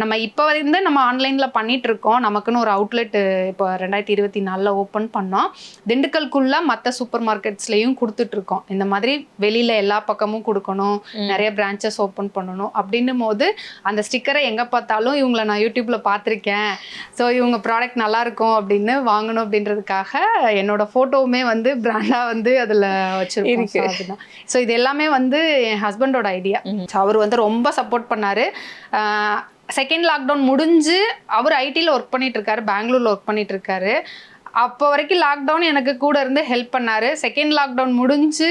Speaker 1: நம்ம இப்போ வந்து நம்ம ஆன்லைனில் பண்ணிட்டு இருக்கோம். நமக்குன்னு ஒரு அவுட்லெட் இப்போ 2024 ஓப்பன் பண்ணோம். திண்டுக்கல்குள்ள மற்ற சூப்பர் மார்க்கெட்ஸ்லையும் கொடுத்துட்டு இருக்கோம். இந்த மாதிரி வெளியில எல்லா பக்கமும் கொடுக்கணும், நிறைய பிரான்ச்சஸ் ஓப்பன் பண்ணணும் அப்படின்னும் போது அந்த ஸ்டிக்கரை எங்கே பார்த்தாலும் இவங்களை நான் யூடியூப்ல பார்த்துருக்கேன், ஸோ இவங்க ப்ராடக்ட் நல்லா இருக்கும் அப்படின்னு வாங்கணும் அப்படின்றதுக்காக என்னோட ஃபோட்டோவுமே வந்து பிராண்டா வந்து அதில் வச்சிருக்கோம். ஸோ இது எல்லாமே வந்து என் ஹஸ்பண்டோட ஐடியா. ஸோ அவர் வந்து ரொம்ப சப்போர்ட் பண்ணாரு. செகண்ட் லாக்டவுன் முடிஞ்சு அவர் ஐடியில் ஒர்க் பண்ணிட்டு இருக்காரு, பெங்களூர்ல ஒர்க் பண்ணிட்டு இருக்காரு. அப்போ வரைக்கும் லாக்டவுன் எனக்கு கூட இருந்து ஹெல்ப் பண்ணார். செகண்ட் லாக்டவுன் முடிஞ்சு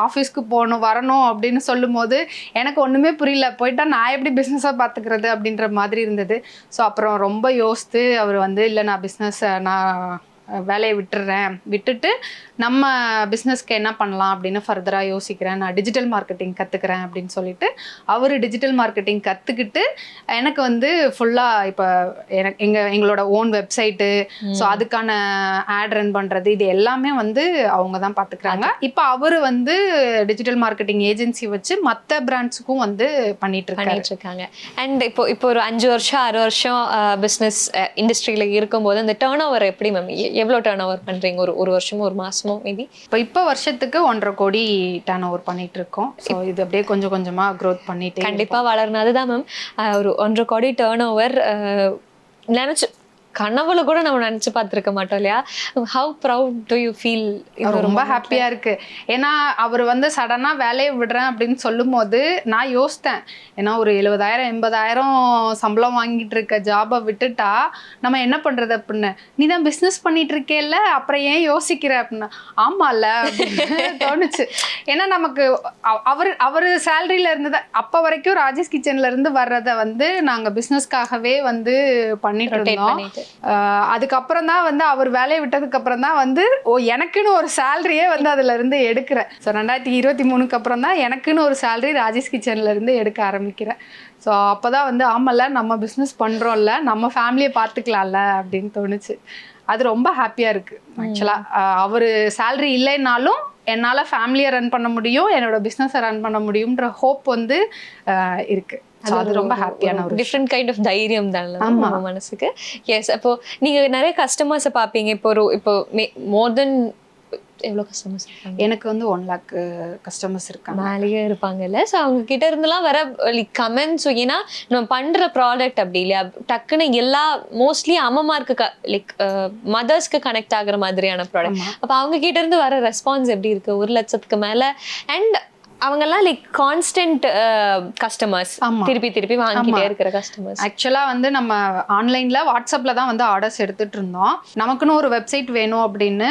Speaker 1: ஆஃபீஸ்க்கு வரணும் அப்படின்னு சொல்லும் போது எனக்கு ஒன்றுமே புரியல, போயிட்டா நான் எப்படி பிஸ்னஸாக பார்த்துக்கிறது அப்படின்ற மாதிரி இருந்தது. ஸோ அப்புறம் ரொம்ப யோசித்து அவர் வந்து இல்லை நான் பிஸ்னஸ் வேலையை விட்டுட்டு நம்ம பிஸ்னஸ்க்கு என்ன பண்ணலாம் அப்படின்னு ஃபர்தராக யோசிக்கிறேன், நான் டிஜிட்டல் மார்க்கெட்டிங் கற்றுக்கிறேன் அப்படின்னு சொல்லிட்டு அவர் டிஜிட்டல் மார்க்கெட்டிங் கற்றுக்கிட்டு எனக்கு வந்து ஃபுல்லாக இப்போ எங்களோட ஓன் வெப்சைட்டு, ஸோ அதுக்கான ஆட் ரன் பண்ணுறது, இது எல்லாமே வந்து அவங்க தான் பார்த்துக்கிறாங்க. இப்போ அவர் வந்து டிஜிட்டல் மார்க்கெட்டிங் ஏஜென்சி வச்சு மற்ற பிராண்ட்ஸுக்கும் வந்து பண்ணிட்டு இருக்காங்க.
Speaker 2: அண்ட் இப்போ ஒரு 5 வருஷம் 6 வருஷம் பிஸ்னஸ் இண்டஸ்ட்ரியில் இருக்கும்போது அந்த டேர்ன் ஓவர் எப்படி மேம், எவ்வளோ டேர்ன் ஓவர் பண்ணுறீங்க? ஒரு வருஷமோ ஒரு மாதமோ மேபி?
Speaker 1: இப்போ வருஷத்துக்கு 1.5 கோடி டேர்ன் ஓவர் பண்ணிட்டு இருக்கோம். ஸோ இது அப்படியே கொஞ்சம் கொஞ்சமாக க்ரோத் பண்ணிட்டு
Speaker 2: கண்டிப்பாக வளரணும். அதுதான் மேம், ஒரு 1.5 கோடி டேர்ன் ஓவர் நினச்சி கனவுல கூட நம்ம நினச்சி பார்த்துருக்க மாட்டோம் இல்லையா? How proud to you feel?
Speaker 1: ரொம்ப ஹாப்பியாக இருக்குது. ஏன்னா அவர் வந்து சடனாக வேலையை விடுறேன் அப்படின்னு சொல்லும் போது நான் யோசித்தேன், ஏன்னா ஒரு 70,000-80,000 சம்பளம் வாங்கிட்டு இருக்க ஜாபை விட்டுட்டா நம்ம என்ன பண்ணுறது அப்படின்னு. நீ தான் பிஸ்னஸ் பண்ணிட்டு இருக்கேல்ல, அப்புறம் ஏன் யோசிக்கிற அப்படின்னா, ஆமாம்ல அப்படின்னு தோணுச்சு. ஏன்னா நமக்கு அவர் சேலரியில இருந்து தான் அப்போ வரைக்கும் ராஜேஷ் கிச்சன்ல இருந்து வர்றதை வந்து நாங்கள் பிஸ்னஸ்க்காகவே வந்து பண்ணிட்டு இருந்தோம். அதுக்கப்புறம் தான் வந்து அவர் வேலையை விட்டதுக்கப்புறம் தான் வந்து எனக்குன்னு ஒரு சேலரியே வந்து அதுலேருந்து எடுக்கிறேன். ஸோ 2023க்கு அப்புறம் தான் எனக்குன்னு ஒரு சேலரி ராஜேஷ் கிச்சன்லேருந்து எடுக்க ஆரம்பிக்கிறேன். ஸோ அப்போ தான் வந்து ஆமல்ல நம்ம பிஸ்னஸ் பண்ணுறோம்ல, நம்ம ஃபேமிலியை பார்த்துக்கலாம்ல அப்படின்னு தோணுச்சு. அது ரொம்ப ஹாப்பியாக இருக்குது ஆக்சுவலாக. அவர் சேலரி இல்லைன்னாலும் என்னால் ஃபேமிலியை ரன் பண்ண முடியும், என்னோட பிஸ்னஸை ரன் பண்ண முடியும்ன்ற ஹோப் வந்து இருக்குது. அது ரொம்ப ஹாப்பியான ஒரு
Speaker 2: டிஃப்ரெண்ட் கைண்ட் ஆஃப் தைரியம் தான் நம்ம மனசுக்கு. எஸ், அப்போ நீங்க நிறைய கஸ்டமர்ஸை பார்ப்பீங்க. இப்போ மோர் தென் எவ்வளோ கஸ்டமர்ஸ் இருக்காங்க?
Speaker 1: எனக்கு வந்து 1 lakh கஸ்டமர்ஸ் இருக்காங்க,
Speaker 2: மேலேயே இருப்பாங்கல்ல. ஸோ அவங்க கிட்ட இருந்துலாம் வர கமெண்ட்ஸ், ஏன்னா நம்ம பண்ற ப்ராடக்ட் அப்படி இல்லையா, டக்குன்னு எல்லா மோஸ்ட்லி அம்மமாருக்கு லைக் மதர்ஸ்க்கு கனெக்ட் ஆகுற மாதிரியான ப்ராடக்ட். அப்போ அவங்க கிட்ட இருந்து வர ரெஸ்பான்ஸ் எப்படி இருக்கு? 1 லட்சத்துக்கு மேல. அண்ட் அவங்கெல்லாம் லைக் கான்ஸ்டன்ட் கஸ்டமர்ஸ், திருப்பி வாங்கிட்டே இருக்கிற கஸ்டமர்ஸ்.
Speaker 1: ஆக்சுவலாக வந்து நம்ம ஆன்லைனில் வாட்ஸ்அப்பில் தான் வந்து ஆர்டர்ஸ் எடுத்துகிட்டு இருந்தோம். நமக்குன்னு ஒரு வெப்சைட் வேணும் அப்படின்னு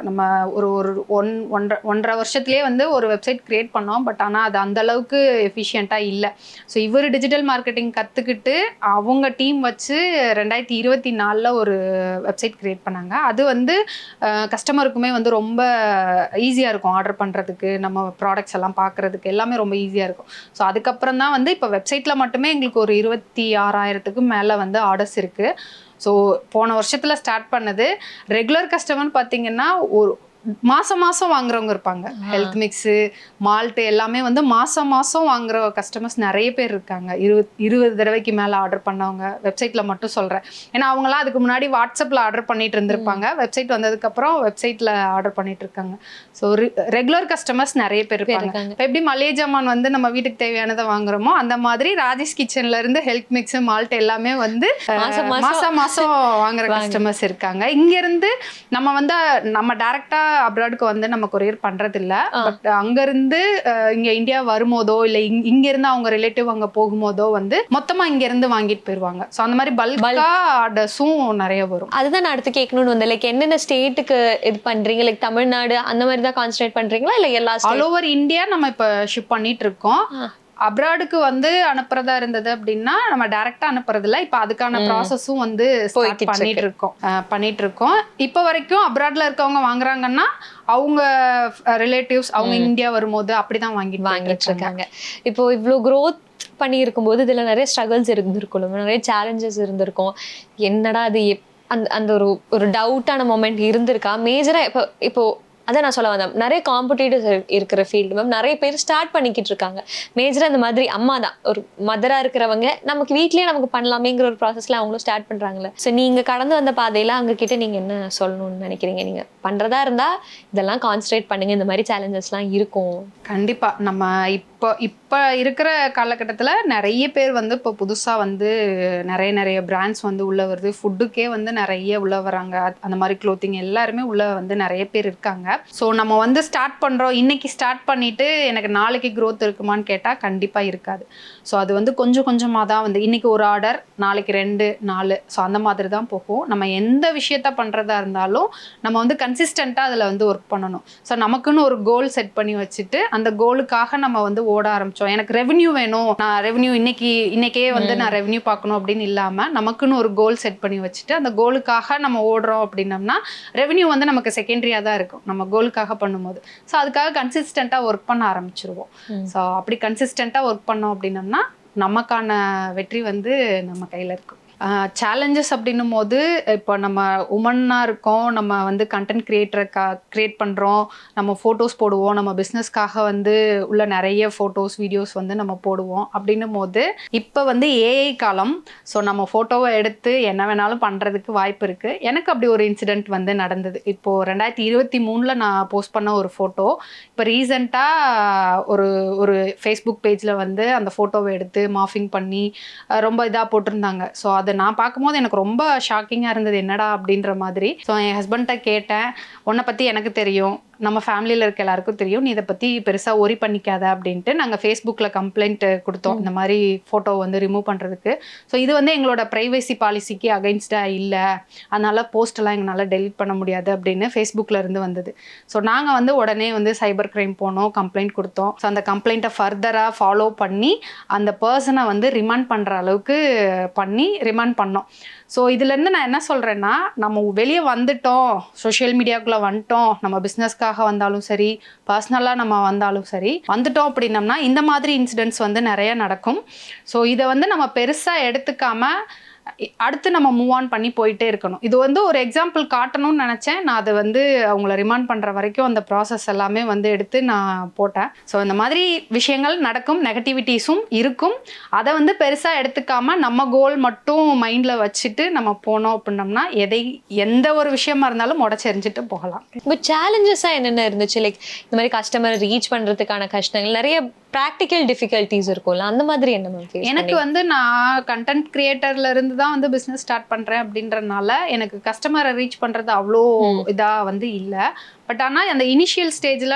Speaker 1: நம்ம ஒரு 1.5 வருஷத்துலேயே வந்து ஒரு வெப்சைட் க்ரியேட் பண்ணோம். பட் ஆனால் அது அந்தளவுக்கு எஃபிஷியண்ட்டாக இல்லை. ஸோ இவர் டிஜிட்டல் மார்க்கெட்டிங் கற்றுக்கிட்டு அவங்க டீம் வச்சு 2024 ஒரு வெப்சைட் க்ரியேட் பண்ணாங்க. அது வந்து கஸ்டமருக்குமே வந்து ரொம்ப ஈஸியாக இருக்கும் ஆர்டர் பண்ணுறதுக்கு, நம்ம ப்ராடக்ட்ஸ் எல்லாம் பார்க்குறதுக்கு எல்லாமே ரொம்ப ஈஸியாக இருக்கும். ஸோ அதுக்கப்புறம் தான் வந்து இப்போ வெப்சைட்டில் மட்டுமே எங்களுக்கு ஒரு 26,000க்கு மேலே வந்து ஆர்டர்ஸ் இருக்குது. ஸோ போன வருஷத்தில் ஸ்டார்ட் பண்ணது. ரெகுலர் கஸ்டமர்னு பார்த்தீங்கன்னா ஒரு மாதம் வாங்குறவங்க இருப்பாங்க. ஹெல்த் மிக்ஸு, மால்ட்டு எல்லாமே வந்து மாதம் வாங்குற கஸ்டமர்ஸ் நிறைய பேர் இருக்காங்க. 20 தடவைக்கு மேலே ஆர்டர் பண்ணவங்க, வெப்சைட்டில் மட்டும் சொல்கிறேன். ஏன்னா அவங்களாம் அதுக்கு முன்னாடி வாட்ஸ்அப்பில் ஆர்டர் பண்ணிட்டு இருந்திருப்பாங்க, வெப்சைட் வந்ததுக்கப்புறம் வெப்சைட்டில் ஆர்டர் பண்ணிட்டு இருக்காங்க. ஸோ ரெகுலர் கஸ்டமர்ஸ் நிறைய பேர் இருப்பாங்க. இப்போ எப்படி மளிகை ஜாமான் வந்து நம்ம வீட்டுக்கு தேவையானதை வாங்குறோமோ அந்த மாதிரி ராஜேஷ் கிச்சன்ல இருந்து ஹெல்த் மிக்ஸு, மால்ட் எல்லாமே வந்து மாதம் வாங்குற கஸ்டமர்ஸ் இருக்காங்க. இங்கேருந்து நம்ம வந்து நம்ம டேரெக்டாக அப்ராடுக்கு வந்து நம்ம கொரியர் பண்றதில்ல. பட் அங்கிருந்து இங்க இந்தியா வரும்போதோ இல்லை இங்கிருந்து அவங்க ரிலேட்டிவ் அங்கே போகும்போதோ வந்து மொத்தமா இங்கிருந்து வாங்கிட்டு போயிடுவாங்க. ஸோ அந்த மாதிரி பல்கா ஆர்டர்ஸும் நிறைய வரும்.
Speaker 2: அதுதான் நான் அடுத்து கேட்கணும்னு வந்தேன். லைக் என்னென்ன ஸ்டேட்டுக்கு இது பண்றீங்க? லைக் தமிழ்நாடு அந்த மாதிரி தான் கான்சன்ட்ரேட் பண்றீங்களா இல்லை எல்லா
Speaker 1: ஆல் ஓவர் இந்தியா நம்ம இப்போ ஷிப் பண்ணிட்டு இருக்கோம். அப்ராடுக்கு வந்து அனுப்புறதா இருந்தது அப்படின்னா நம்ம டைரக்டா அனுப்புறதில்ல. இப்போ அதுக்கான ப்ராசஸும் வந்து பண்ணிட்டு இருக்கோம். இப்போ வரைக்கும் அப்ராட்ல இருக்கவங்க வாங்குறாங்கன்னா அவங்க ரிலேட்டிவ்ஸ் அவங்க இந்தியா வரும்போது அப்படிதான் வாங்கிட்டு இருக்காங்க.
Speaker 2: இப்போ இவ்வளோ க்ரோத் பண்ணி இருக்கும்போது இதுல நிறைய ஸ்ட்ரகிள்ஸ் இருந்திருக்கும், நிறைய சேலஞ்சஸ் இருந்திருக்கும். என்னடா அது அந்த ஒரு டவுட்டான மொமெண்ட் இருந்திருக்கா மேஜரா? இப்போ அதை நான் சொல்ல வந்தேன், நிறைய காம்படிட்டர்ஸ் இருக்கிற ஃபீல்டு மேம், நிறைய பேர் ஸ்டார்ட் பண்ணிக்கிட்டு இருக்காங்க. மேஜராக அந்த மாதிரி அம்மா தான் ஒரு மதராக இருக்கிறவங்க நமக்கு வீட்லேயே நமக்கு பண்ணலாமேங்கிற ஒரு ப்ராசஸில் அவங்களும் ஸ்டார்ட் பண்ணுறாங்களே. ஸோ நீங்கள் கடந்து வந்த பாதையில் அவங்கக்கிட்ட நீங்கள் என்ன சொல்லணும்னு நினைக்கிறீங்க? நீங்கள் பண்ணுறதா இருந்தால் இதெல்லாம் கான்சன்ட்ரேட் பண்ணுங்கள், இந்த மாதிரி சேலஞ்சஸ்லாம் இருக்கும்.
Speaker 1: கண்டிப்பாக நம்ம இப்போ இருக்கிற காலகட்டத்தில் நிறைய பேர் வந்து இப்போ புதுசாக வந்து நிறைய பிராண்ட்ஸ் வந்து உள்ளே வருது. ஃபுட்டுக்கே வந்து நிறைய உள்ளே வராங்க. அந்த மாதிரி க்ளோத்திங் எல்லாருமே உள்ளே வந்து நிறைய பேர் இருக்காங்க. ஸோ நம்ம வந்து ஸ்டார்ட் பண்ணுறோம், இன்னைக்கு ஸ்டார்ட் பண்ணிவிட்டு எனக்கு நாளைக்கு க்ரோத் இருக்குமான்னு கேட்டால் கண்டிப்பாக இருக்காது. ஸோ அது வந்து கொஞ்சமாக தான் வந்து இன்றைக்கி ஒரு ஆர்டர், நாளைக்கு 2 4 ஸோ அந்த மாதிரி தான் போகும். நம்ம எந்த விஷயத்த பண்ணுறதா இருந்தாலும் நம்ம வந்து கன்சிஸ்டண்ட்டாக அதில் வந்து ஒர்க் பண்ணணும். ஸோ நமக்குன்னு ஒரு கோல் செட் பண்ணி வச்சுட்டு அந்த கோலுக்காக நம்ம வந்து ஓட ஆரம்பிச்சோம். எனக்கு ரெவென்யூ வேணும், நான் ரெவென்யூ இன்னைக்கே வந்து நான் ரெவென்யூ பார்க்கணும் அப்படின்னு இல்லாமல் நமக்குன்னு ஒரு கோல் செட் பண்ணி வச்சுட்டு அந்த கோலுக்காக நம்ம ஓடுறோம் அப்படின்னம்னா ரெவென்யூ வந்து நமக்கு செகண்டரியாக தான் இருக்கும் நம்ம கோலுக்காக பண்ணும்போது. ஸோ அதுக்காக கன்சிஸ்டண்ட்டாக ஒர்க் பண்ண ஆரம்பிச்சிருவோம். ஸோ அப்படி கன்சிஸ்டண்ட்டாக ஒர்க் பண்ணோம் அப்படின்னம்னா நமக்கான வெற்றி வந்து நம்ம கையில் இருக்கும். சேலஞ்சஸ் அப்படின்னும் போது இப்போ நம்ம உமன்னாக இருக்கோம், நம்ம வந்து கண்டென்ட் க்ரியேட் பண்ணுறோம், நம்ம ஃபோட்டோஸ் போடுவோம், நம்ம பிஸ்னஸ்க்காக வந்து உள்ள நிறைய ஃபோட்டோஸ் வீடியோஸ் வந்து நம்ம போடுவோம். அப்படின்னும் போது இப்போ வந்து ஏஐ காலம். ஸோ நம்ம ஃபோட்டோவை எடுத்து என்ன வேணாலும் பண்ணுறதுக்கு வாய்ப்பு இருக்குது. எனக்கு அப்படி ஒரு இன்சிடெண்ட் வந்து நடந்தது. இப்போது 2023 நான் போஸ்ட் பண்ண ஒரு ஃபோட்டோ இப்போ ரீசெண்டாக ஒரு ஃபேஸ்புக் பேஜில் வந்து அந்த ஃபோட்டோவை எடுத்து மார்ஃபிங் பண்ணி ரொம்ப இதாக போட்டிருந்தாங்க. ஸோ அதை நான் பார்க்கும்போது எனக்கு ரொம்ப ஷாக்கிங்காக இருந்தது, என்னடா அப்படின்ற மாதிரி. ஸோ என் ஹஸ்பண்ட்டை கேட்டேன், உன்னை பற்றி எனக்கு தெரியும், நம்ம ஃபேமிலியில் இருக்க எல்லாருக்கும் தெரியும், நீ இதை பற்றி பெருசாக ஒரி பண்ணிக்காத அப்படின்ட்டு நாங்கள் ஃபேஸ்புக்கில் கம்ப்ளைண்ட் கொடுத்தோம் இந்த மாதிரி ஃபோட்டோ வந்து ரிமூவ் பண்ணுறதுக்கு. ஸோ இது வந்து எங்களோட ப்ரைவசி பாலிசிக்கு அகைன்ஸ்டாக இல்லை, அதனால் போஸ்ட்டெல்லாம் எங்களால் டெலிட் பண்ண முடியாது அப்படின்னு ஃபேஸ்புக்கில் இருந்து வந்தது. ஸோ நாங்கள் வந்து உடனே வந்து சைபர் கிரைம் போனோம், கம்ப்ளைண்ட் கொடுத்தோம். ஸோ அந்த கம்ப்ளைண்ட்டை ஃபர்தராக ஃபாலோ பண்ணி அந்த பர்சனை வந்து ரிமாண்ட் பண்ணுற அளவுக்கு பண்ணி ரிமாண்ட் பண்ணோம். ஸோ இதுலேருந்து நான் என்ன சொல்கிறேன்னா, நம்ம வெளியே வந்துட்டோம், சோஷியல் மீடியாவுக்குள்ளே வந்துட்டோம், நம்ம பிஸ்னஸ்க்காக வந்தாலும் சரி, பர்சனலாக நம்ம வந்தாலும் சரி, வந்துட்டோம் அப்படின்னம்னா இந்த மாதிரி இன்சிடென்ட்ஸ் வந்து நிறைய நடக்கும். ஸோ இதை வந்து நம்ம பெருசாக எடுத்துக்காம அடுத்து நம்ம மூவ் ஆன் பண்ணி போயிட்டே இருக்கணும். இது வந்து ஒரு எக்ஸாம்பிள் காட்டணும்னு நினச்சேன். நான் அதை வந்து அவங்கள ரிமாண்ட் பண்ணுற வரைக்கும் அந்த ப்ராசஸ் எல்லாமே வந்து எடுத்து நான் போட்டேன். ஸோ இந்த மாதிரி விஷயங்கள் நடக்கும், நெகட்டிவிட்டிஸும் இருக்கும். அதை வந்து பெருசாக எடுத்துக்காம நம்ம கோல் மட்டும் மைண்டில் வச்சுட்டு நம்ம போனோம் அப்படின்னம்னா எந்த ஒரு விஷயமா இருந்தாலும் உடச்செறிஞ்சிட்டு போகலாம்.
Speaker 2: பட் சேலஞ்சஸாக என்னென்ன இருந்துச்சு? லைக் இந்த மாதிரி கஸ்டமரை ரீச் பண்ணுறதுக்கான கஷ்டங்கள், நிறைய ப்ராக்டிக்கல் டிஃபிகல்ட்டிஸ் இருக்கும்ல, அந்த மாதிரி என்ன மேம்?
Speaker 1: எனக்கு வந்து நான் கண்டென்ட் கிரியேட்டர்ல இருந்து தான் வந்து பிஸ்னஸ் ஸ்டார்ட் பண்ணுறேன் அப்படின்றனால எனக்கு கஸ்டமரை ரீச் பண்ணுறது அவ்வளோ இதாக வந்து இல்லை. பட் ஆனால் அந்த இனிஷியல் ஸ்டேஜில்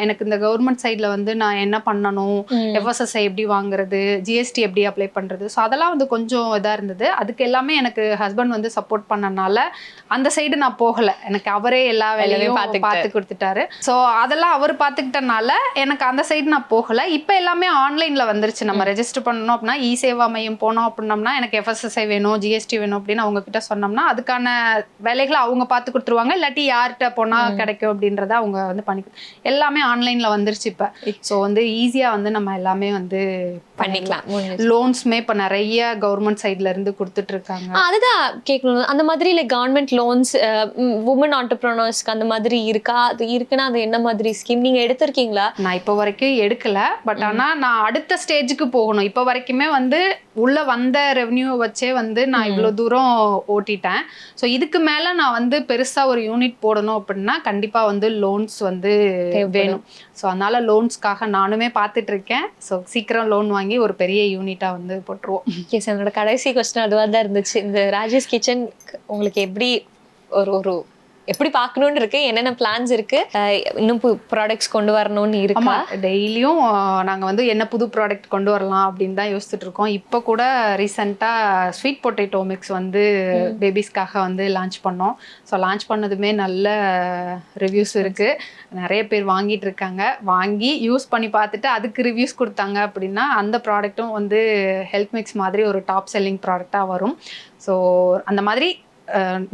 Speaker 1: எனக்கு இந்த கவர்மெண்ட் சைடில் வந்து நான் என்ன பண்ணணும், எஃப்எஸ்எஸ்ஐ எப்படி வாங்குறது, ஜிஎஸ்டி எப்படி அப்ளை பண்ணுறது, ஸோ அதெல்லாம் வந்து கொஞ்சம் இதாக இருந்தது. அதுக்கு எல்லாமே எனக்கு ஹஸ்பண்ட் வந்து சப்போர்ட் பண்ணனால அந்த சைடு நான் போகலை. எனக்கு அவரே எல்லா வேலையும் பார்த்து கொடுத்துட்டாரு. ஸோ அதெல்லாம் அவர் பார்த்துக்கிட்டனால எனக்கு அந்த சைடு நான் போகலை. இப்போ எல்லாமே ஆன்லைனில் வந்துருச்சு. நம்ம ரெஜிஸ்டர் பண்ணணும் அப்படின்னா இ-சேவா மையம் போனோம் அப்படின்னம்னா எனக்கு எஃப்எஸ்எஸ்ஐ வேணும், ஜிஎஸ்டி வேணும் அப்படின்னு அவங்க கிட்ட சொன்னோம்னா அதுக்கான வேலைகளை அவங்க பார்த்து கொடுத்துருவாங்க. இல்லாட்டி யார்கிட்ட போனால் கிடைக்கும் அப்படின்றத அவங்க வந்து எல்லாமே ஆன்லைன்ல வந்துருச்சு இப்ப. ஸோ வந்து ஈஸியா வந்து நம்ம எல்லாமே வந்து பண்ணிக்கலாம். லோன்ஸ்மே இப்ப நிறைய கவர்மெண்ட் சைட்ல இருந்து கொடுத்துட்டு இருக்காங்க.
Speaker 2: அதுதான் கேட்கணும். அந்த மாதிரி லைக் கவர்மெண்ட் லோன்ஸ் உமன் ஆண்டர்பிரனர்ஸ்க்கு அந்த மாதிரி இருக்கா? அது இருக்குன்னா அது என்ன மாதிரி ஸ்கீம் நீங்க எடுத்திருக்கீங்களா?
Speaker 1: நான் இப்போ வரைக்கும் எடுக்கல. பட் ஆனா நான் அடுத்த ஸ்டேஜுக்கு போகணும். இப்போ வரைக்குமே வந்து உள்ள வந்த ரெவன்யூ வச்சே வந்து நான் இவ்வளவு தூரம் ஓட்டிட்டேன். ஸோ இதுக்கு மேல நான் வந்து பெருசா ஒரு யூனிட் போடணும் அப்படின்னா கண்டிப்பா வந்து லோன்ஸ் வந்து வேணும். ஸோ அதனால லோன்ஸ்க்காக நானுமே பார்த்துட்டு இருக்கேன். ஸோ சீக்கிரம் லோன் வாங்கி ஒரு பெரிய யூனிட்டா வந்து போட்டுருவோம்.
Speaker 2: எஸ், என்னோட கடைசி கொஸ்டின் அதுவாக தான் இருந்துச்சு. இந்த ராஜேஷ் கிச்சன் உங்களுக்கு எப்படி ஒரு எப்படி பார்க்கணும்னு இருக்கு, என்னென்ன பிளான்ஸ் இருக்கு, இன்னும் ப்ராடக்ட்ஸ் கொண்டு வரணும்னு இருக்கு?
Speaker 1: டெய்லியும் நாங்கள் வந்து என்ன புது ப்ராடக்ட் கொண்டு வரலாம் அப்படின்னு தான் யோசிச்சுட்டு இருக்கோம். இப்போ கூட ரீசெண்டாக ஸ்வீட் பொட்டேட்டோ மிக்ஸ் வந்து பேபிஸ்க்காக வந்து லான்ச் பண்ணோம். ஸோ லான்ச் பண்ணதுமே நல்ல ரிவ்யூஸ் இருக்கு. நிறைய பேர் வாங்கிட்டு இருக்காங்க. வாங்கி யூஸ் பண்ணி பார்த்துட்டு அதுக்கு ரிவ்யூஸ் கொடுத்தாங்க அப்படின்னா அந்த ப்ராடக்ட்டும் வந்து ஹெல்த் மிக்ஸ் மாதிரி ஒரு டாப் செல்லிங் ப்ராடக்டாக வரும். ஸோ அந்த மாதிரி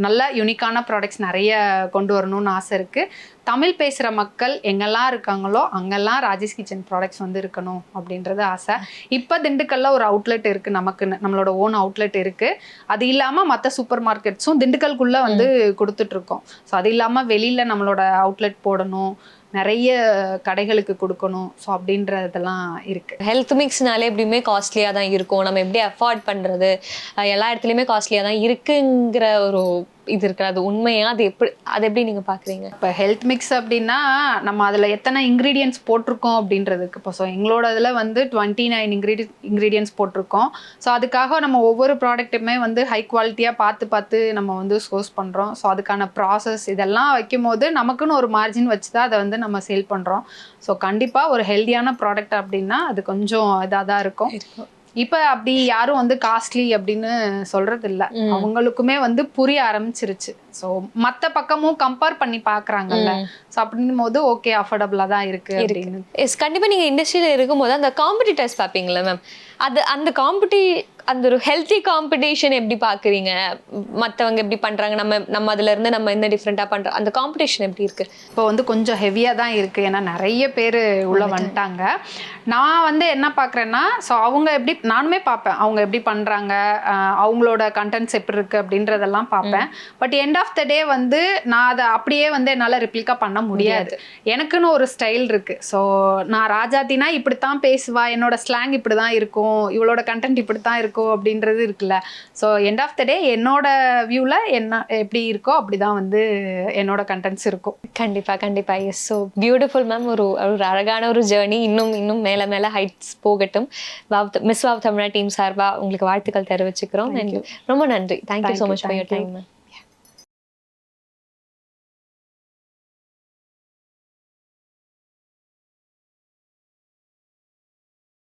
Speaker 1: நல்ல யூனிக்கான ப்ராடக்ட்ஸ் நிறைய கொண்டு வரணும்னு ஆசை இருக்குது. தமிழ் பேசுகிற மக்கள் எங்கெல்லாம் இருக்காங்களோ அங்கெல்லாம் ராஜேஷ் கிச்சன் ப்ராடக்ட்ஸ் வந்து இருக்கணும் அப்படின்றது ஆசை. இப்போ திண்டுக்கல்ல ஒரு அவுட்லெட் இருக்குது, நமக்குன்னு நம்மளோட ஓன் அவுட்லெட் இருக்குது. அது இல்லாமல் மற்ற சூப்பர் மார்க்கெட்ஸும் திண்டுக்கல்குள்ளே வந்து கொடுத்துட்ருக்கோம். ஸோ அது இல்லாமல் வெளியில் நம்மளோட அவுட்லெட் போடணும், நிறைய கடைகளுக்கு கொடுக்கணும். ஸோ அப்படின்றதெல்லாம் இருக்குது.
Speaker 2: ஹெல்த் மிக்ஸ்னாலே எப்படியுமே காஸ்ட்லியாக தான் இருக்கும். நம்ம எப்படி அஃபோர்ட் பண்ணுறது, எல்லா இடத்துலையுமே காஸ்ட்லியாக தான் இருக்குங்கிற ஒரு இது இருக்கு. அது உண்மையா? அது எப்படி நீங்கள் பார்க்குறீங்க?
Speaker 1: இப்போ ஹெல்த் மிக்ஸ் அப்படின்னா நம்ம அதில் எத்தனை இன்க்ரீடியன்ஸ் போட்டிருக்கோம் அப்படின்றதுக்கு இப்போ ஸோ எங்களோட இதில் வந்து 29 இன்க்ரீடியன்ஸ் போட்டிருக்கோம். ஸோ அதுக்காக நம்ம ஒவ்வொரு ப்ராடக்ட்டுமே வந்து ஹை குவாலிட்டியாக பார்த்து நம்ம வந்து சோர்ஸ் பண்ணுறோம். ஸோ அதுக்கான ப்ராசஸ் இதெல்லாம் வைக்கும் போது நமக்குன்னு ஒரு மார்ஜின் வச்சு தான் அதை வந்து நம்ம சேல் பண்ணுறோம். ஸோ கண்டிப்பாக ஒரு ஹெல்த்தியான ப்ராடக்ட் அப்படின்னா அது கொஞ்சம் இதாக தான் இருக்கும். இப்ப அப்படி யாரும் வந்து காஸ்ட்லி அப்படின்னு சொல்றது இல்ல. அவங்களுக்குமே வந்து புரிய ஆரம்பிச்சிருச்சு. ஸோ மற்ற பக்கமும் கம்பேர் பண்ணி பாக்குறாங்கல்ல. ஸோ அப்படின்னும் போது ஓகே அஃபோர்டபுளா தான் இருக்கு அப்படின்னு.
Speaker 2: எஸ், கண்டிப்பா நீங்க இண்டஸ்ட்ரியில இருக்கும்போது அந்த காம்படிட்டர்ஸ் பாப்பீங்களா மேம்? அந்த ஒரு ஹெல்த்தி காம்படிஷன் எப்படி பாக்குறீங்க? மற்றவங்க எப்படி பண்றாங்க, நம்ம அதுல இருந்து நம்ம என்ன டிஃப்ரெண்டா பண்றோம், அந்த காம்படிஷன் எப்படி இருக்கு?
Speaker 1: இப்போ வந்து கொஞ்சம் ஹெவியா தான் இருக்கு. ஏன்னா நிறைய பேர் உள்ள வந்துட்டாங்க. நான் வந்து என்ன பாக்குறேன்னா, ஸோ அவங்க எப்படி, நானுமே பார்ப்பேன் அவங்க எப்படி பண்றாங்க, அவங்களோட கண்டென்ட்ஸ் எப்படி இருக்கு அப்படின்றதெல்லாம் பார்ப்பேன். பட் எண்ட் ஆஃப் த டே வந்து நான் அதை அப்படியே வந்து என்னால் ரிப்ளிகா பண்ண முடியாது. எனக்குன்னு ஒரு ஸ்டைல் இருக்கு. ஸோ நான் ராஜாத்தினா இப்படித்தான் பேசுவா, என்னோட ஸ்லாங் இப்படி தான் இருக்கும், இவளோட கண்டென்ட் இப்படி தான் இருக்கும் அப்படின்றது இருக்குல்ல. ஸோ எண்ட் ஆஃப் த டே என்னோட வியூவில் என்ன எப்படி இருக்கோ அப்படிதான் வந்து என்னோட கண்டென்ட்ஸ் இருக்கும்.
Speaker 2: கண்டிப்பா கண்டிப்பா. Yes, so beautiful ma'am. ஒரு அழகான ஒரு ஜேர்னி, இன்னும் மேல ஹைட்ஸ் போகட்டும். மிஸ் வாவ் தமிழா டீம் சார்பா உங்களுக்கு வாழ்த்துக்கள் தெரிவிச்சுக்கிறோம். ரொம்ப நன்றி. Thank you so much for your time ma'am.